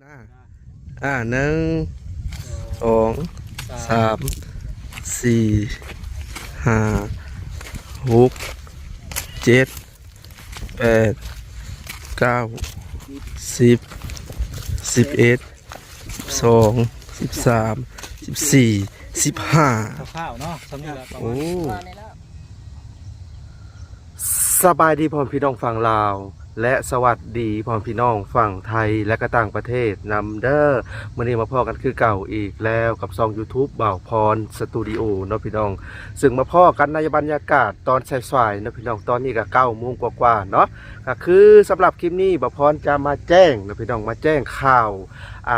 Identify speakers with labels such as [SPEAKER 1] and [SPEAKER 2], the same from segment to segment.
[SPEAKER 1] หนึ่งสองสามสี่ห้าหกเจ็ดแปดเก้า10 11 12 13 14 15
[SPEAKER 2] ข้าวเนาะสำเร็จแล้ว
[SPEAKER 1] โอ้สบายดีพ่อพี่น้องฝั่งลาวและสวัสดีพ่อพี่น้องฝั่งไทยและก็ต่างประเทศนำเด้อมื้อนี้มาพ่อกันคือเก่าอีกแล้วกับช่อง YouTube บ่าวพรสตูดิโอเนาะพี่น้องซึ่งมาพ่อกันในบรรยากาศตอนสายๆเนาะพี่น้องตอนนี้ก็9 โมงกว่าๆเนาะก็คือสำหรับคลิปนี้บ่าวพรจะมาแจ้งเนาะพี่น้องมาแจ้งข่าว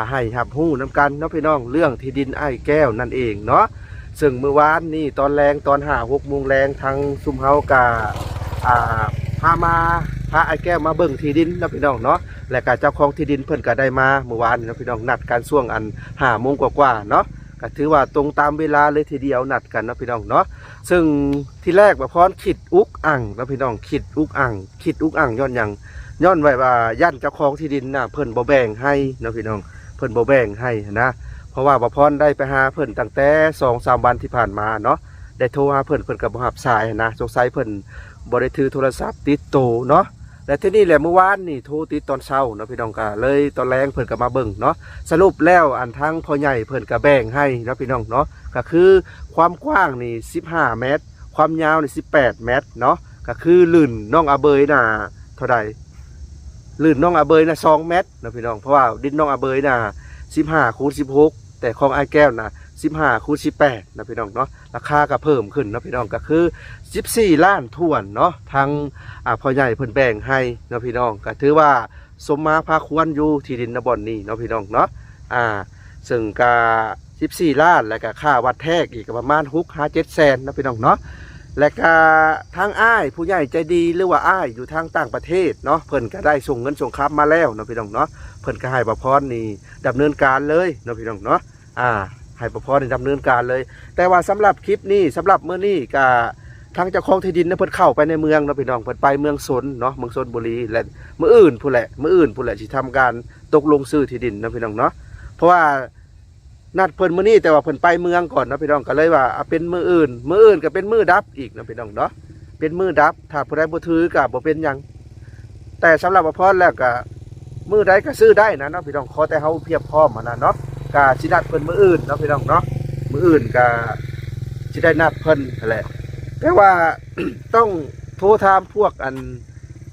[SPEAKER 1] ให้รับรู้นำกันเนาะพี่น้องเรื่องที่ดินอ้ายแก้วนั่นเองเนาะซึ่งเมื่อวานนี่ตอนแรงตอน5-6 โมงแรงทางซุมเฮากะพาไอ้แก้วมาเบิ่งที่ดินนะพี่น้องเนาะและก็เจ้าของที่ดินเพิ่นก็ได้มาเมื่อวานนะพี่น้องนัดกันช่วง5 โมงกว่าๆเนาะก็ถือว่าตรงตามเวลาเลยทีเดียวนัดกันนะพี่น้องเนาะซึ่งที่แรกบ่พรคิดอุกอั่งนะพี่น้องคิดอุกอั่งย้อนไว้ว่าย่านเจ้าของที่ดินน่ะเพิ่นบ่แบ่งให้นะพี่น้องเพิ่นบ่แบ่งให้นะเพราะว่าบ่พรได้ไปหาเพิ่นตั้งแต่ 2-3 วันที่ผ่านมาเนาะได้โทรหาเพิ่นก็บ่รับสายนะสงสัยเพิ่นบ่ได้ถือโทรศัพท์ติดโตเนาะและที่นี่แหละเมื่อวานนี่โทรติดตอนเช้าเนาะพี่น้องก็เลยตอนแรงเพิ่นก็มาเบิ่งเนาะสรุปแล้วทั้งพ่อใหญ่เพิ่นก็แบ่งให้เนาะพี่น้องเนาะก็คือความกว้างนี่15 เมตรความยาวนี่18 เมตรเนาะก็คือลื่นน้องอาเบยน่ะเท่าใดลื่นน้องอาเบยน่ะ2 เมตรเนาะพี่น้องเพราะว่าดินน้องอาเบยน่ะ15x16แต่ของอ้ายแก้วน่ะ15x18นะพี่น้องเนาะราคาก็เพิ่มขึ้นนะพี่น้องก็คือ14 ล้านถ้วนเนาะทางพ่อใหญ่เพิ่นแบ่งให้นะพี่น้องก็ถือว่าสมมาพาควรอยู่ที่ดินนบ่อนนี้เนาะพี่น้องเนาะซึ่งก็14 ล้านแล้วก็ค่าวัดแทกอีกประมาณ6-7 แสนนะพี่น้องเนาะและก็ทางอ้ายผู้ใหญ่ใจดีหรือว่าอ้ายอยู่ทางต่างประเทศเนาะเพิ่นก็ได้ส่งเงินส่งค้ำมาแล้วนะพี่น้องเนาะเพิ่นก็ให้บ่พรนี่ดำเนินการเลยนะพี่น้องเนาะให้บ่พรนี่ดำเนินการเลยแต่ว่าสำหรับคลิปนี้สำหรับมื้อนี้ก็ทางเจ้าของที่ดินเพิ่นเข้าไปในเมืองเนาะพี่น้องเพิ่นไปเมืองสนเนาะเมืองสนบุรีและมื้ออื่นพู้นแหละสิทำการตกลงซื้อที่ดินนะพี่น้องเนาะเพราะว่านัดเพิ่นมื้อนี้แต่ว่าเพิ่นไปเมืองก่อนนะพี่น้องก็เลยว่าเป็นมื้ออื่นก็เป็นมื้อดับอีกนะพี่น้องเนาะเป็นมื้อดับถ้าผู้ใดบ่ถือก็บ่เป็นหยังแต่สำหรับบ่พรแล้วก็มื้อใดก็ซื้อได้นะเนาะพี่น้องขอแต่เฮาเพียบพร้อมนะเนาะก็สินัดเพิ่นมื้ออื่นเนาะพี่น้องเนาะมื้ออื่นก็สิได้นัดเพิ่นนั่นแหละแต่ว่า ต้องโทรถามพวก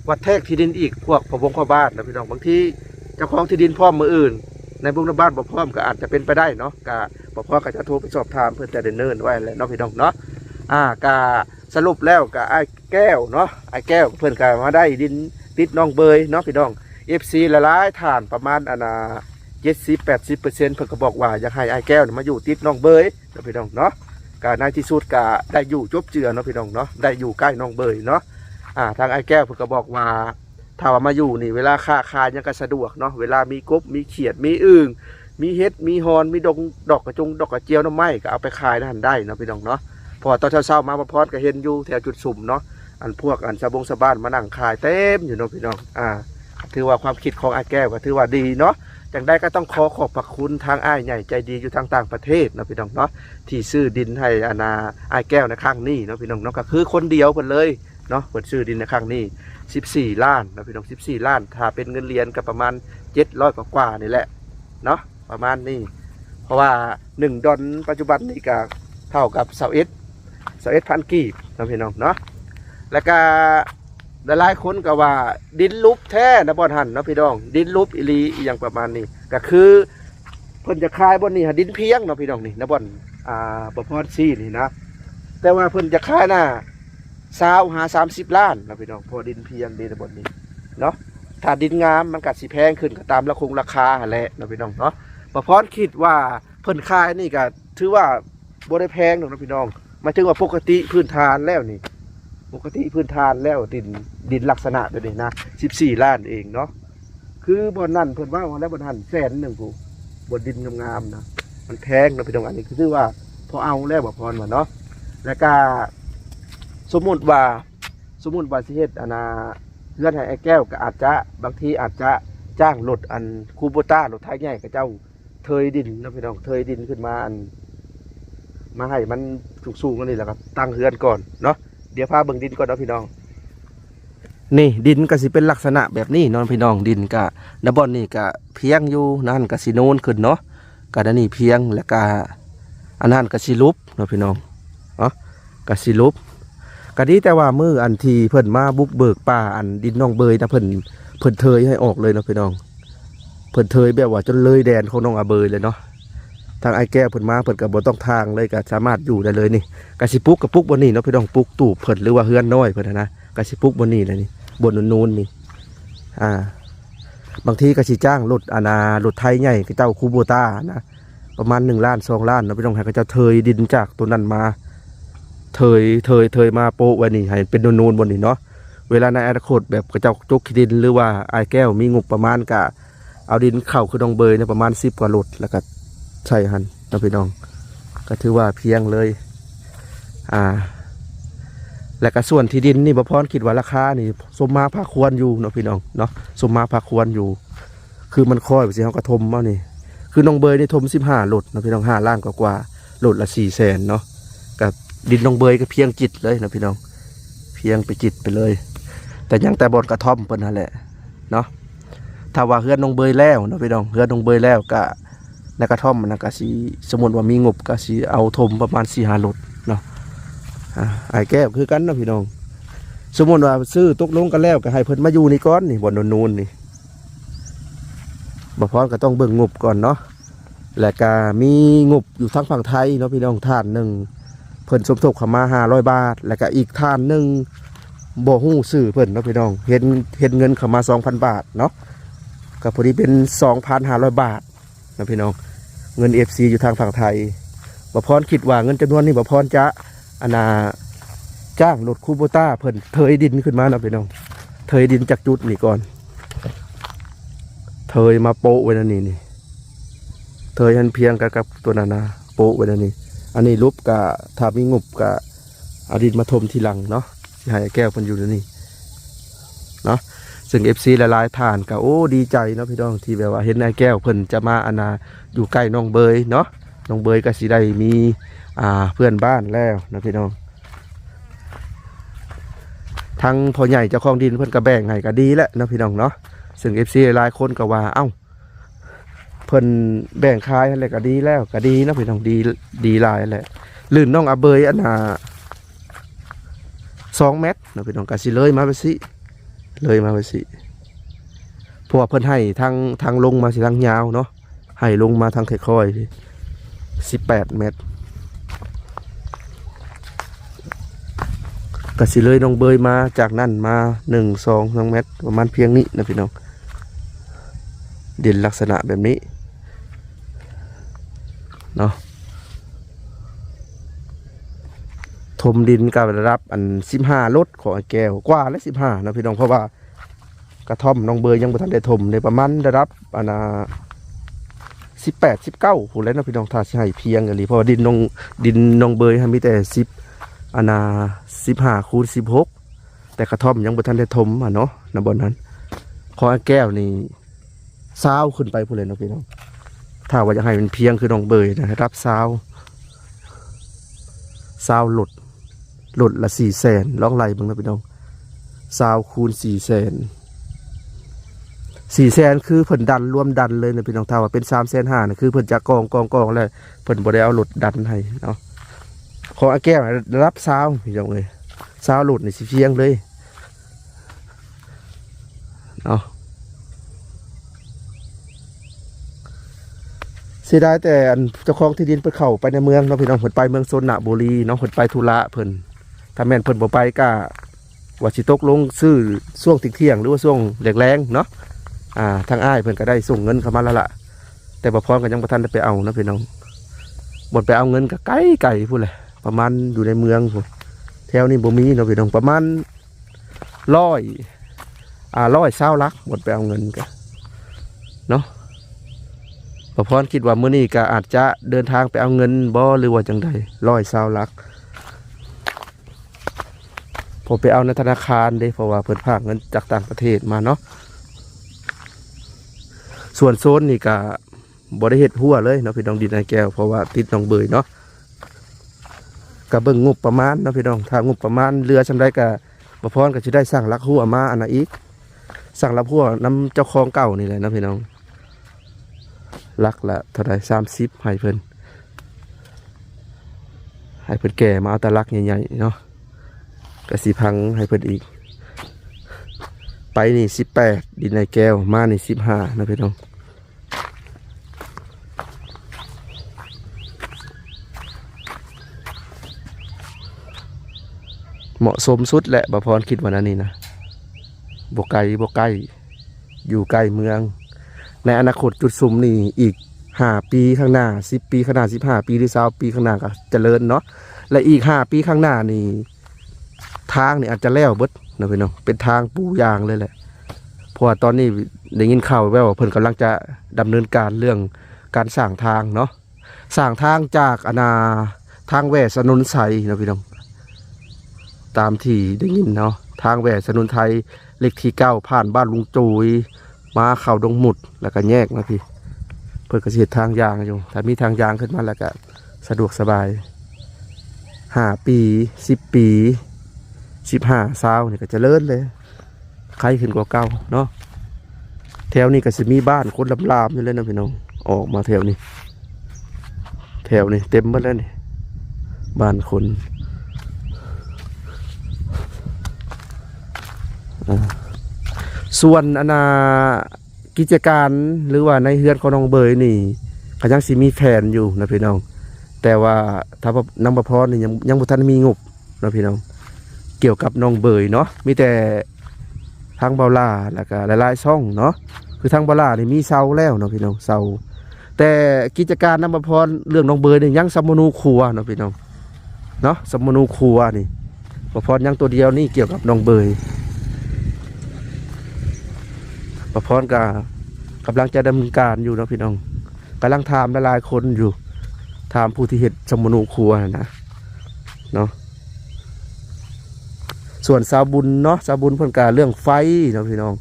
[SPEAKER 1] วัดแทกที่ดินอีกพวกพ่อบ้านนะพี่น้องบางทีเจ้าของที่ดินพร้อมมื้ออื่นในบุญบ้านบ่พร้อมก็อาจจะเป็นไปได้เนาะก็บ่พอก็จะโทรไปสอบถามเพื่อจะได้เนิ่นไว้แหละเนาะพี่น้องเนาะก็สรุปแล้วก็ไอ้แก้วเนาะไอ้แก้วเพิ่นก็มาได้ดินติดน้องเบยเนาะพี่น้อง FC ละลายฐานประมาณ70-80%เพิ่นก็บอกว่าอยากให้ไอ้แก้วมาอยู่ติดน้องเบยเนาะพี่น้องเนาะก็ในที่สุดก็ได้อยู่จบเจือเนาะพี่น้องเนาะได้อยู่ใกล้น้องเบยเนาะทางไอ้แก้วเพิ่นก็บอกว่าถ้าว่ามาอยู่นี่เวลาค้าขายยังก็สะดวกเนาะเวลามีกบมีเขียดมีอึ่งมีเห็ดมีฮอนมีดอกกระเจียวน้ำไม้ก็เอาไปขายนั่นได้เนาะพี่น้องเนาะพอตอนเช้าๆมาพอดก็เห็นอยู่แถวจุดสุ่มเนาะพวกชาวบ้านมานั่งขายเต็มอยู่เนาะพี่น้องถือว่าความคิดของไอ้แก้วก็ถือว่าดีเนาะจังได้ก็ต้องขอบพระคุณทางอ้ายใหญ่ใจดีอยู่ทางต่างประเทศนะพี่น้องเนาะที่ซื้อดินให้อ้ายแก้วในครั้งนี้เนาะพี่น้องเนาะก็คือคนเดียวเพิ่นเลยเนาะเพิ่นซื้อดินในครั้งนี้14 ล้านนะพี่น้อง14 ล้านถ้าเป็นเงินเหรียญก็ประมาณ700กว่านี่แหละเนาะประมาณนี้เพราะว่า1 ดอลปัจจุบันนี่ก็เท่ากับ21,000 กีบนะพี่น้องเนาะแล้วก็หลายคนก็ว่าดินลุบแท้นะบ่ทันนะพี่น้องดินลุบอีหลีอย่างประมาณนี้ก็คือเพิ่นจะขายบ่นี่ดินเพียงเนาะพี่น้องนี่นะบ่บ่พอซี่นี่นะแต่ว่าเพิ่นจะขายน่ะ20-30 ล้านนะพี่น้องพอดินเพียงดินบ่นี้เนาะถ้าดินงามมันก็สิแพงขึ้นก็ตามราคาแหละนะพี่น้องเนาะบ่พอคิดว่าเพิ่นขายนี่ก็ถือว่าบ่ได้แพงดอกนะพี่น้องหมายถึงว่าปกติพื้นฐานแล้วนี่ปกติพื้นฐานแล้วดินลักษณะแบบนี้นะ14 ล้านเองเนาะคือบ่นั่นเพิ่นว่าแล้วบ่ทัน100,000ผู้บ่ดินงามๆนะมันแพงนะพี่น้องอันนี้คือว่าพอเอาแล้วบ่พรว่าเนาะแล้วก็สมมุติว่าสิเฮ็ดเฮือนให้ไอ้แก้วก็อาจจะบางทีอาจจะ จ้างรถอันคูโบต้ารถไถใหญ่กับเจ้าเทยดินนะพี่น้องเทยดินขึ้นมาอันมาให้มันสูงๆนี่แหละครับตั้งเฮือนก่อนเนาะเดี๋ยวพาเบิ่งดินก่อนเนาะพี่น้องนี่ดินก็สิเป็นลักษณะแบบนี้เนาะพี่น้องดินก็นบอนนี่ก็เพียงอยู่นั่นก็สิโนนขึ้นเนาะก็ด้านนี้เพียงแล้วก็อันนั้นก็สิลุบเนาะพี่น้องเนาะก็สิลุบก็ดีแต่ว่ามืออันที่เพิ่นมาบุกเบิกป่าอันดินน้องเบยนะเพิ่นเทยให้ออกเลยเนาะพี่น้องเพิ่นเทยแบบว่าจนเลยแดนของน้องอาเบยเลยเนาะทางไอ้แก้วเพิ่นมาเพิ่นก็บ่ต้องทางเลยก็สามารถอยู่ได้เลยนี่ก็สิปลูกกับปลูกบนนี้เนาะพี่น้องปลูกตูบเพิ่นหรือว่าเฮือนน้อยเพิ่นนะก็สิปลูกบนนี้เลยนี่บนนูนๆนี่บางทีก็สิจ้างรถรถไถใหญ่เจ้าคูโบต้านะประมาณ1 ล้าน2 ล้านเนาะพี่น้องให้เขาเจ้าเทยดินจากตัวนั้นมาเทยมาโปะไว้นี่ให้เป็นนูนๆบนนี้เนาะเวลาในอนาคตแบบเขาเจ้าจกดินหรือว่าไอ้แก้วมีงบประมาณก็เอาดินเข้าคือน้องเบยเนี่ยประมาณ10 กว่ารถแล้วก็ใช่หันนะพี่น้องก็ถือว่าเพียงเลยและก็ส่วนที่ดินนี่บ่พรคิดว่าราคานี่สมมาพาควรอยู่เนาะพี่น้องเนาะสมมาพาควรอยู่คือมันค่อยไปสิเขาก็ทมเอานี่คือน้องเบยนี่ทม15 รถนะพี่น้อง5 ล้านกว่ารถละ400,000เนาะกับดินน้องเบยก็เพียงจิตเลยนะพี่น้องเพียงไปจิตไปเลยแต่ยังแต่บนกระท่อมเพิ่นนั่นแหละเนาะถ้าว่าเฮือนน้องเบยแล้วเนาะพี่น้องเฮือนน้องเบยแล้วก็ในกระท่อมมันก็สิสมมุติว่ามีงบก็สิเอาทมประมาณ4-5 รถเนาะไอ้แก้วคือกันเนาะพี่น้องสมมุติว่าซื้อตกลงกันแล้วก็ให้เพิ่นมาอยู่นี่ก่อนนี่บนนูนๆนี่บ่พอก็ต้องเบิ่งงบก่อนเนาะและก็มีงบอยู่ทั้งฝั่งไทยเนาะพี่น้องท่านหนึ่งเพิ่นสมทบเข้ามา500 บาทแล้วก็อีกท่านหนึ่งบ่ฮู้ซื้อเพิ่นเนาะพี่น้องเห็นเงินเข้ามา 2,000 บาทเนาะก็พอดีเป็น 2,500 บาทนะพี่น้องเงิน FC อยู่ทางฝั่งไทยบ่พรคิดว่าเงินจำนวนนี้บ่พรจะจ้างรถคูโบต้าเพิ่นเทยดินขึ้นมานะพี่น้องเทยดินจากจุดนี่ก่อนเทยมาโปะไว้นั่นนี่เทยหันเพียงกันกับตัวนั้นนะโปะไว้นั่นนี่อันนี้รูปกะถ้ามีงบกะเอาดินมาถมทีหลังเนาะที่ให้แก้วเพิ่นอยู่นี่เนาะซึ่ง FC หลายๆท่านก็โอ้ดีใจเนาะพี่น้องที่แบบว่าเห็นนายแก้วเพิ่นจะมาอยู่ใกล้น้องเบยเนาะน้องเบยก็สิได้มีเพื่อนบ้านแล้วนะพี่น้องทั้งพ่อใหญ่เจ้าของดินเพิ่นก็แบ่งให้ก็ดีแล้วนะพี่น้องเนาะซึ่ง FC หลายคนก็ว่าเอ้าเพิ่นแบ่งขายอะไรก็ดีแล้วก็ดีนะพี่น้องดีหลายแหละลื่นน้องอาเบย2 เมตรนะพี่น้องก็สิเลยมาไปสิเพราะว่าเพิ่นให้ทางลงมาสิทางยาวเนาะให้ลงมาทางค่อยๆ18 เมตรก็สิเลยน้องเบยมาจากนั่นมา2 เมตรประมาณเพียงนี้นะพี่น้องดินลักษณะแบบนี้เนาะถมดินกับระดับ15 รถของแก้วกว่าและ15นะพี่น้องเพราะว่ากระท่อมน้องเบยยังบ่ทันได้ถมในประมาณระดับ18 19พู้นแล้วนะพี่น้องถ้าสิให้เพียงอีหลีเพราะว่าดินน้องเบยมีแต่15 คูณ 16แต่กระท่อมยังบ่ทันได้ถมเนาะณบ่นั้นของแก้วนี่20ขึ้นไปพู้นเลยเนาะพี่น้องถ้าว่าจะให้มันเพียงคือน้องเบยนะครับ20หลดละ400,000ลองไล่เบิ่งนะพี่น้อง20 คูณ 400,000คือเพิ่นดันรวมดันเลยนะพี่น้องถ้าว่าเป็น350,000นะคือเพิ่นจะกองแล้วเพิ่นบ่ได้เอาหลดดันให้เนาะของแก้วรับ20พี่น้องเอ้ย20หลดนี่สิเพียงเลยเนาะเสียดายแต่เจ้าของที่ดินเพิ่นเข้าไปในเมืองเนาะพี่น้องเพิ่นไปเมืองชนบุรีเนาะเพิ่นไปธุระเพิ่นถ้าแม่นเพิ่นบ่ไปก็ว่าสิตกลงซื้อช่วงเที่ยงหรือว่าช่วงแรงๆเนาะทางอ้ายเพิ่นก็ได้ส่งเงินเข้ามาแล้วล่ะแต่บ่พรก็ยังบ่ทันได้ไปเอานะพี่น้องบ่ไปเอาเงินก็ไกลพุ่นแหละประมาณอยู่ในเมืองพุ่นแถวนี้บ่มีเนาะพี่น้องประมาณ120 ลักบ่ไปเอาเงินก็เนาะบ่พรคิดว่ามื้อนี้ก็อาจจะเดินทางไปเอาเงินบ่หรือว่าจังได120 ลักผมไปเอาในธนาคารเด้เพราะว่าเพิ่นฝากเงินจากต่างประเทศมาเนาะ ส่วนโซนนี่ก็บ่ได้เฮ็ดหัวเลยเนาะพี่น้องดินนายแก้วเพราะว่าติดน้องเบยเนาะก็เบิ่งงบประมาณเนาะพี่น้องถ้างบประมาณเรือซำใดก็บ่พรก็สิได้สร้างลักหัวมาอันน่ะอีกสร้างลักหัวนํเจ้าของเก่านี่แหละเนาะพี่น้องลักละเท่าใด30ให้เพิ่นแก่มาเอาแต่ลักใหญ่ๆเนาะก็สิพังให้เพิ่นอีกไปนี่18ดินนายแก้วมานี่15นะพี่น้องเหมาะสมสุดแหละบ่พรคิดว่านั้นนี่นะบ่ไกลอยู่ใกล้เมืองในอนาคตจุดซุมนี่อีก5 ปีข้างหน้า10 ปีข้างหน้า15 ปีหรือ20 ปีข้างหน้าก็เจริญเนาะและอีก5 ปีข้างหน้านี่ทางนี่อาจจะแล้วเบิดนะพี่น้องเป็นทางปูยางเลยแหละเพราะว่าตอนนี้ได้ยินข่าวแว่วว่าเพิ่นกำลังจะดำเนินการเรื่องการสร้างทางเนาะสร้างทางจากทางแหวสนนไสนะพี่น้องตามที่ได้ยินเนาะทางแหวสนนไทยเลขที่9ผ่านบ้านลุงจุยมาเข้าดงหมุดแล้วก็แยกนะพี่เพิ่นก็สิเฮ็ดทางยางอยู่ถ้ามีทางยางขึ้นมาแล้วก็สะดวกสบาย5 ปี10 ปี15 20นี่ก็เจริญเลยใครขึ้นกว่าเก่าเนาะแถวนี้ก็สิมีบ้านคนลำๆอยู่เลยนะพี่น้องออกมาแถวนี้เต็มหมดแล้วนี่บ้านคนส่วนกิจการหรือว่าในเฮือนของน้องเบยนี่ก็ยังสิมีแผนอยู่นะพี่น้องแต่ว่าถ้าน้ำประพรนี่ยังบ่ทันมีงบนะพี่น้องเกี่ยวกับน้องเบยเนาะมีแต่ทางเบาล่าแล้วก็หลายๆช่องเนาะคือทางเบาล่านี่มีเสาแล้วเนาะพี่น้องเสาแต่กิจการน้ำประพรเรื่องน้องเบยนี่ยังสมนูครัวเนาะพี่น้องเนาะสมนูครัวนี่ประพรยังตัวเดียวนี่เกี่ยวกับน้องเบยประพรก็กำลังจะดำเนินการอยู่เนาะพี่น้องกำลังถามหลายๆคนอยู่ถามผู้ที่เฮ็ดสมนูครัวนะเนาะส่วนสาวบุญเนาะสาวบุญเพิ่นก็เรื่องไฟเนาะพี่น้อง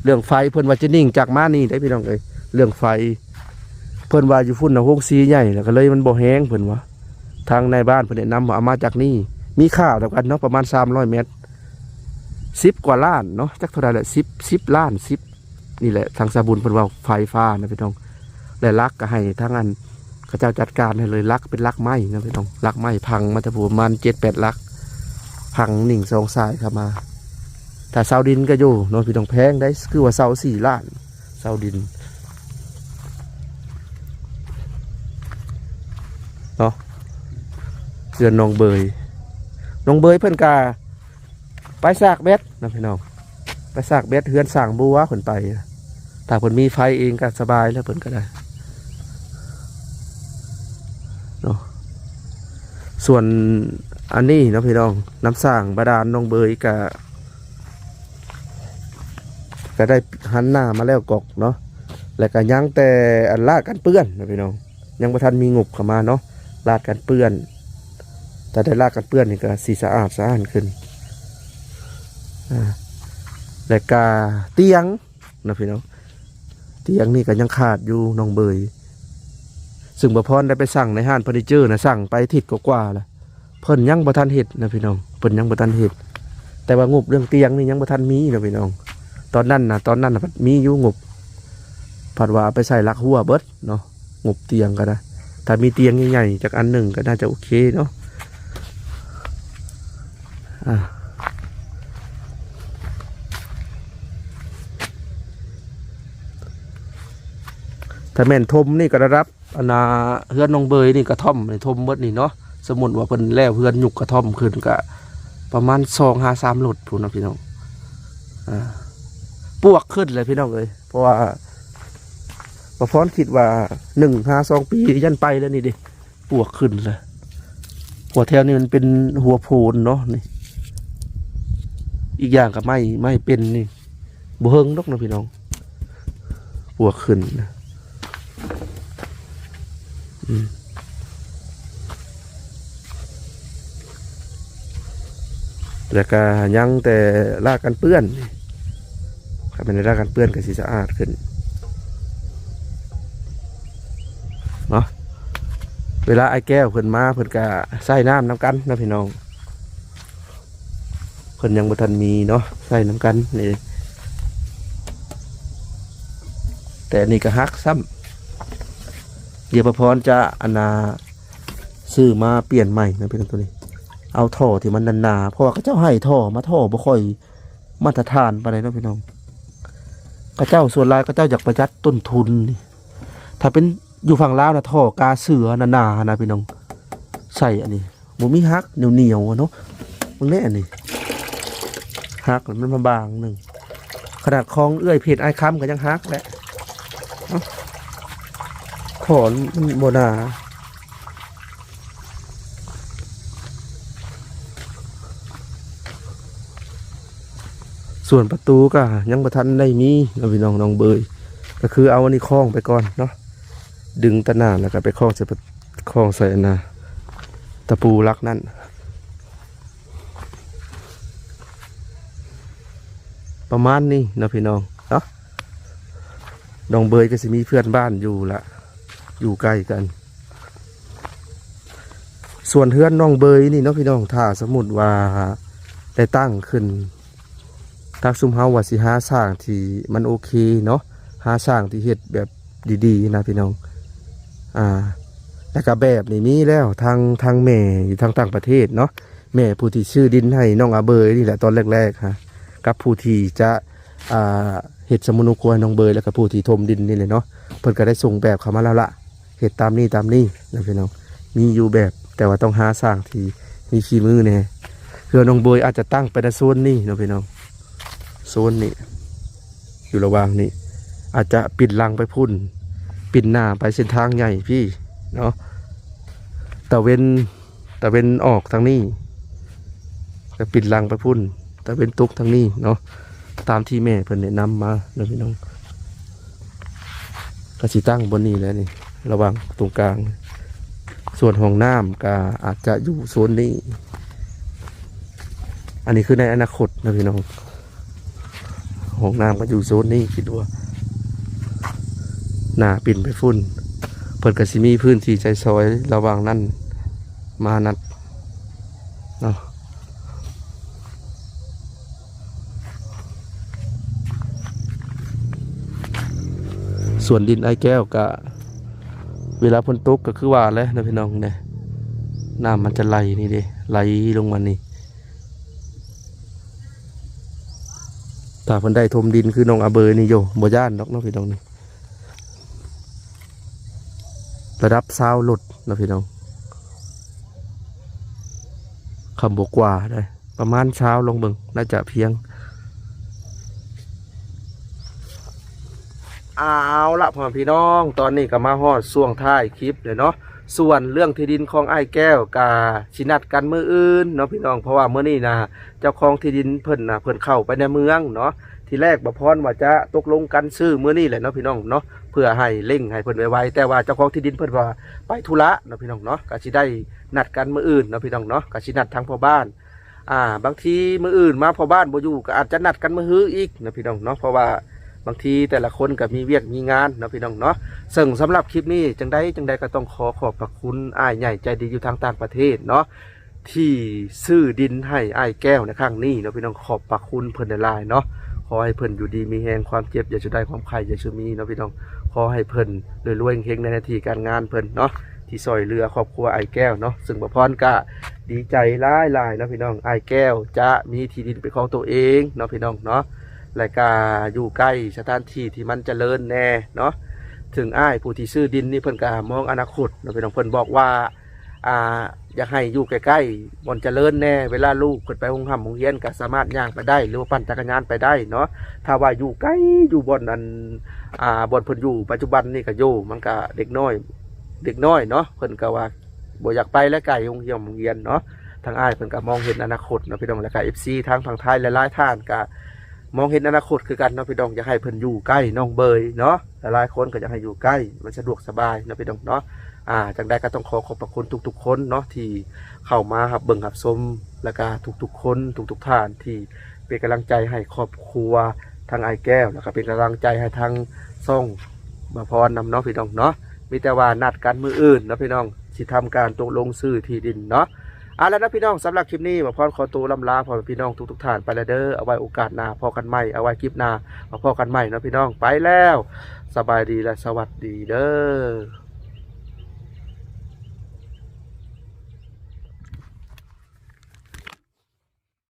[SPEAKER 1] เรื่องไฟเพิ่นว่าจะนิ่งจากมานี่ได้พี่น้องเอ้ยเรื่องไฟเพิ่นว่าอยู่ฝุ่นน่ะโฮงสีใหญ่แล้วก็เลยมันบ่แห้งเพิ่นว่าทางในบ้านเพิ่นแนะนำว่าเอามาจากนี่มีค่าเท่ากันเนาะประมาณ300 เมตร10 กว่าล้านเนาะจักเท่าใดแหละ10 ล้าน10นี่แหละทางสาวบุญเพิ่นว่าไฟฟ้านะพี่น้องและลักก็ให้ทางอันเขาเจ้าจัดการให้เลยลักเป็นลักไม้นะพี่น้องลักไม้พังมาแต่ประมาณ7-8 ลักพัง1 2 สายเข้ามาถ้าเสาดินก็อยู่เนาะพี่น้องแพงได้คือว่าเสา4 ล้านเสาดินเนาะเรือนน้องเบยเพิ่นกาไปซากเบ็ดนะพี่น้องไปซากเบ็ดเฮือนสั่งบัวเพิ่นไปถ้าเพิ่นมีไฟเองก็สบายแล้วเพิ่นก็ได้เนาะส่วนอันนี้เนาะพี่น้องน้ำสร้างบาดาลน้องเบยก็ได้หันหน้ามาแล้วกอกเนาะแล้วก็ยังแต่อันลาดกันเปื้อนนะพี่น้องยังบ่ทันมีงบเข้ามาเนาะลาดกันเปื้อนแต่ได้ลาดกันเปื้อนนี่ก็สีสะอาดขึ้นแล้วก็เตียงนะพี่น้องเตียงนี่ก็ยังขาดอยู่น้องเบยซึ่งบ่พรได้ไปสั่งในห้างเฟอร์นิเจอร์นะสั่งไปทิศกว่าแล้วเพิ่นยังบ่ทันเฮ็ดนะพี่น้องเพิ่นยังบ่ทันเฮ็ดแต่ว่างบเรื่องเตียงนี่ยังบ่ทันมีนะพี่น้องตอนนั้นมีอยู่งบผัดว่าไปใส่ลักหัวเบิดเนาะงบเตียงก็ได้ถ้ามีเตียงใหญ่ๆจากอันหนึ่งก็น่าจะโอเคเนาะถ้าแม่นทมนี่ก็ได้รับเฮือนน้องเบยนี่กระท่อมนี่ทมเบิดนี่เนาะสมมุติว่าเพิ่นแล้วเฮือนหยุกกระท่อมขึ้นก็ประมาณ2-3 หลดพูนนะพี่น้องปวกขึ้นเลยพี่น้องเลยเพราะว่าประพรคิดว่า1-2 ปียันไปแล้วนี่ดิปวกขึ้นเลยหัวแถวนี่มันเป็นหัวโพนเนาะนี่อีกอย่างก็ไม่เป็นนี่บ่เฮิงดอกนะพี่น้องปวกขึ้นนะแล้วก็ยังแต่ลากกันเปื้อนถ้าเป็นลากกันเปื้อนก็สิสะอาดขึ้น เนาะเวลาไอ้แก้วเพิ่นมาเพิ่นก็ใส่น้ำกันนะพี่น้องเพิ่นยังบ่ทันมีเนาะใส่น้ำกันนี่แต่อันนี้ก็ฮักซ้ำเดี๋ยวประพรจะซื้อมาเปลี่ยนใหม่นะพี่น้องตัวนี้เอาท่อที่มันหนาๆเพราะว่าเขาเจ้าให้ท่อมาท่อบ่ค่อยมาตรฐานปานใดเนาะพี่น้องเขาเจ้าส่วนหลายเขาเจ้าอยากประหยัดต้นทุนนี่ถ้าเป็นอยู่ฝั่งลาวนะท่อกาเสือหนาๆนะพี่น้องใส่อันนี้บ่มีฮักเหนียวๆเนาะมึงแน่อันนี้ฮักมันมาบางหนึงขนาดคลองเอื้อยเพชรไอ้ค้ำก็ยังฮักแหละขอนโมนาส่วนประตูก็ยังประทันได้มีเราพี่น้องเบยก็คือเอาอันนี้คล้องไปก่อนเนาะดึงตะหนาแล้วก็ไปคล้องใส่ตะปูลักนั่นประมาณนี้นะพี่น้องเนาะน้องเบยก็จะมีเพื่อนบ้านอยู่ละอยู่ใกล้กันส่วนเพื่อนน้องเบยนี่เนาะพี่น้องถ้าสมมุติว่าได้ตั้งขึ้นทักซุ่มเฮาว่าสิหาสร้างที่มันโอเคเนาะหาสร้างที่เฮ็ดแบบดีๆนะพี่น้องแล้วก็แบบนี้มีแล้วทางแม่อยู่ทางต่างประเทศเนาะแม่ผู้ที่ชื่อดินให้น้องอาเบยนี่แหละตอนแรกๆฮะกับผู้ที่จะเฮ็ดสมุนครัวน้องเบยแล้วก็ผู้ที่ถมดินนี่เลยเนาะเพิ่นก็ได้ส่งแบบเข้ามาแล้วละเฮ็ดตามนี้นะพี่น้องมีอยู่แบบแต่ว่าต้องหาสร้างที่มีฝีมือแน่คือน้องเบยอาจจะตั้งไปในโซนนี้เนาะพี่น้องโซนนี้อยู่ระหว่างนี้อาจจะปิดลังไปพุ่นปิดหน้าไปเส้นทางใหญ่พี่เนาะตะเวนออกทางนี้ก็ปิดลังไปพุ่นตะเวนตกทางนี้เนาะตามที่แม่เพิ่นแนะนำมาเนาะพี่น้องก็สิตั้งบนนี้แล้วนี่ระหว่างตรงกลางส่วนห้องน้ำก็อาจจะอยู่โซนนี้อันนี้คือในอนาคตนะพี่น้องห้องน้ำก็อยู่โซนนี้คิดว่าหน้าปิ่นไปฝุ่นเปิดกระสิมีพื้นที่ใจซอยระหว่างนั้นมานัดเนาะส่วนดินไอ้แก้วก็เวลาฝนตกก็คือว่าแล้วนะพี่น้องเนี่ยน้ำมันจะไหลนี่ดิไหลลงมานี่ถ้าเพิ่นได้ทมดินคือน้องอาเบยนี่โยบ่ย่านดอกเนาะพี่น้องนี่ระดับซาวหลุดนะพี่น้องคำบกว่าได้ประมาณเช้าลงเบิ่งน่าจะเพียงเอาละพ่อพี่น้องตอนนี้ก็มาฮอดช่วงท้ายคลิปเลยเนาะส่วนเรื่องที่ดินของไอ้แก้วกาชินัดกันมื้ออื่นเนาะพี่น้องเพราะว่ามื้อนี้นะเจ้าของที่ดินเพิ่นเข้าไปในเมืองเนาะทีแรกบ่พรว่าจะตกลงกันซื้อมื้อนี้แหละเนาะพี่น้องเนาะเพื่อให้เร่งให้เพิ่นไวๆแต่ว่าเจ้าของที่ดินเพิ่นว่าไปธุระเนาะพี่น้องเนาะก็สิได้นัดกันมื้ออื่นเนาะพี่น้องเนาะก็สินัดทางพ่อบ้านบางทีมื้ออื่นมาพ่อบ้านบ่อยู่ก็อาจจะนัดกันมื้อฮื้ออีกเนาะพี่น้องเนาะเพราะว่าบางทีแต่ละคนก็มีเวียกมีงานเนาะพี่น้องเนาะซึ่งสำหรับคลิปนี้จังใดก็ต้องขอบพระคุณอ้ายใหญ่ใจดีอยู่ทางต่างประเทศเนาะที่ซื้อดินให้อ้ายแก้วในครั้งนี้เนาะพี่น้องขอบพระคุณเพิ่นหลายๆเนาะขอให้เพิ่นอยู่ดีมีแฮงความเจ็บอย่าชุดได้ความไข่อย่าชุมีเนาะพี่น้องขอให้เพิ่นรวยๆเฮงๆในหน้าที่การงานเพิ่นเนาะที่ซอยเรือครอบครัวอ้ายแก้วเนาะซึ่งบ่พรก็ดีใจหลายๆเนาะพี่น้องอ้ายแก้วจะมีที่ดินเป็นของตัวเองเนาะพี่น้องเนาะและก็อยู่ใกล้สถานที่ที่มันเจริญแน่เนาะถึงอ้ายผู้ที่ซื้อดินนี่เพิ่นก็มองอนาคตเนาะพี่น้องเพิ่นบอกว่าอยากให้อยู่ใกล้ๆบ่อนเจริญแน่เวลาลูกเพิ่นไปโรงเรียนก็สามารถย่างไปได้หรือว่าปั่นจักรยานไปได้เนาะถ้าว่าอยู่ใกล้อยู่บ่อนนั้นบ่อนเพิ่นอยู่ปัจจุบันนี่ก็อยู่มันก็เด็กน้อยเนาะเพิ่นก็ว่าบ่อยากไปและไกลโรงเรียนเนาะทางอ้ายเพิ่นก็มองเห็นอนาคตเนาะพี่น้องและก็ FC ทางฝั่งไทยหลายๆท่านก็มองเห็นอนาคตคือกันเนาะพี่น้องอยากให้เพิ่นอยู่ใกล้น้องเบยเนาะหลายๆคนก็อยากให้อยู่ใกล้มันสะดวกสบายเนาะพี่น้องเนาะจังใดก็ต้องขอบพระคุณทุกๆคนเนาะที่เข้ามาครับเบิ่งครับชมแล้วก็ทุกๆคนทุกๆท่านที่เป็นกำลังใจให้ครอบครัวทางไอ้แก้วแล้วก็เป็นกำลังใจให้ทางซ่องบ่พรนำเนาะพี่น้องเนาะ มีแต่ว่านัดกันมื้ออื่นเนาะพี่น้องสิทำการตกลงซื้อที่ดินเนาะแล้วนะพี่น้องสำหรับคลิปนี้บ่พรขอตัวลำลาพ่อแม่พี่น้องทุกๆท่านไปแล้วเด้อเอาไว้โอกาสหน้าพอกันใหม่เอาไว้คลิปหน้ามาพอกันใหม่เนาะพี่น้องไปแล้วสบายดีและสวัสดีเด้อ